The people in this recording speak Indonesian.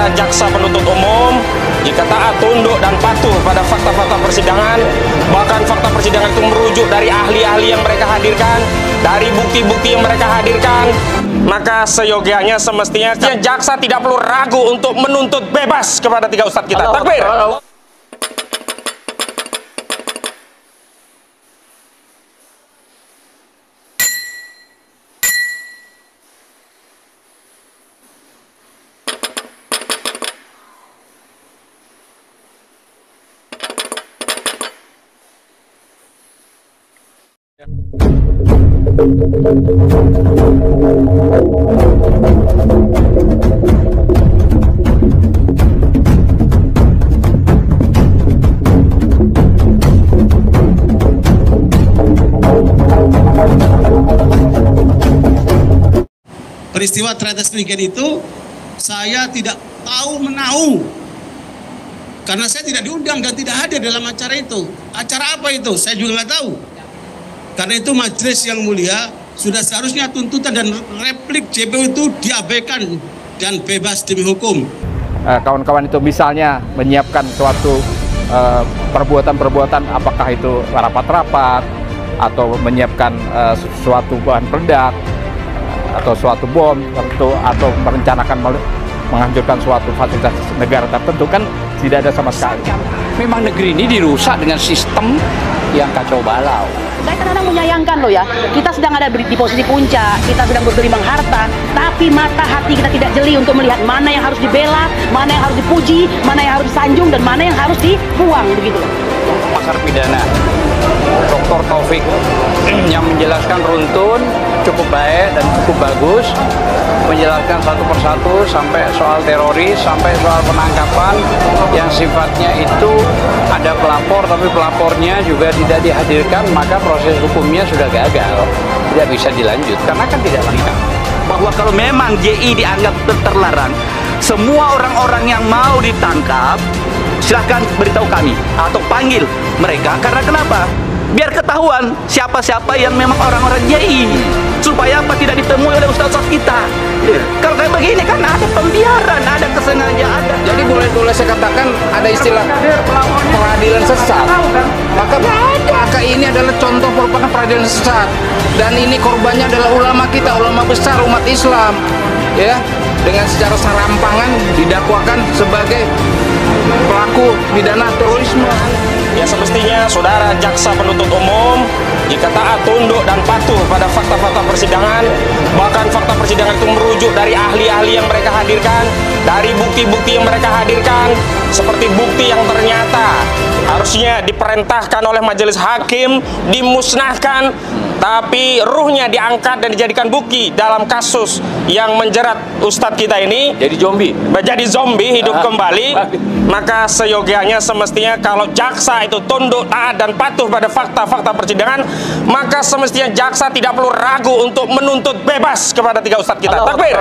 saudara jaksa penuntut umum, jika taat, tunduk, dan patuh pada fakta-fakta persidangan, bahkan fakta persidangan itu merujuk dari ahli-ahli yang mereka hadirkan, dari bukti-bukti yang mereka hadirkan, maka seyogianya semestinya jaksa tidak perlu ragu untuk menuntut bebas kepada tiga ustadz kita. Takbir! Peristiwa terhadap demikian itu saya tidak tahu menahu karena saya tidak diundang dan tidak hadir dalam acara itu. Acara apa itu? Saya juga nggak tahu. Karena itu majelis yang mulia sudah seharusnya tuntutan dan replik JPU itu diabaikan dan bebas demi hukum. Kawan-kawan itu misalnya menyiapkan suatu perbuatan-perbuatan, apakah itu rapat-rapat atau menyiapkan suatu bahan peledak atau suatu bom tentu, atau merencanakan menghancurkan suatu fasilitas negara tertentu, kan tidak ada sama sekali. Memang negeri ini dirusak dengan sistem yang kacau balau. Saya kadang-kadang menyayangkan loh ya, kita sedang ada di posisi puncak, kita sedang bergelimang harta, tapi mata hati kita tidak jeli untuk melihat mana yang harus dibela, mana yang harus dipuji, mana yang harus disanjung, dan mana yang harus dibuang, begitu. Pakar pidana Dr. Taufik yang menjelaskan runtun, cukup baik dan cukup bagus, menjelaskan satu persatu sampai soal teroris, sampai soal penangkapan yang sifatnya itu ada pelapor tapi pelapornya juga tidak dihadirkan, maka proses hukumnya sudah gagal, tidak bisa dilanjut karena kan tidak lengkap. Bahwa kalau memang JI dianggap terlarang, semua orang-orang yang mau ditangkap silahkan beritahu kami atau panggil mereka. Karena kenapa? Biar ketahuan siapa-siapa yang memang orang-orang JI, supaya apa tidak ditemui oleh ustaz-ustaz kita. Kalau kayak begini kan ada pembiaran, ada kesengajaan. Jadi boleh saya katakan ada istilah peradilan sesat. Maka ini adalah contoh merupakan peradilan sesat. Dan ini korbannya adalah ulama kita, ulama besar umat Islam, ya, dengan secara serampangan didakwakan sebagai pelaku pidana terorisme. Ya semestinya saudara jaksa penuntut umum, jika taat, tunduk, dan patuh pada fakta-fakta persidangan, bahkan fakta persidangan itu merujuk dari ahli-ahli yang mereka hadirkan, dari bukti-bukti yang mereka hadirkan, seperti bukti yang ternyata harusnya diperintahkan oleh majelis hakim, dimusnahkan, tapi ruhnya diangkat dan dijadikan bukti dalam kasus yang menjerat ustadz kita ini Jadi zombie hidup kembali. Maka seyogianya semestinya kalau jaksa itu tunduk, taat, dan patuh pada fakta-fakta persidangan, maka semestinya jaksa tidak perlu ragu untuk menuntut bebas kepada tiga ustadz kita. Takbir!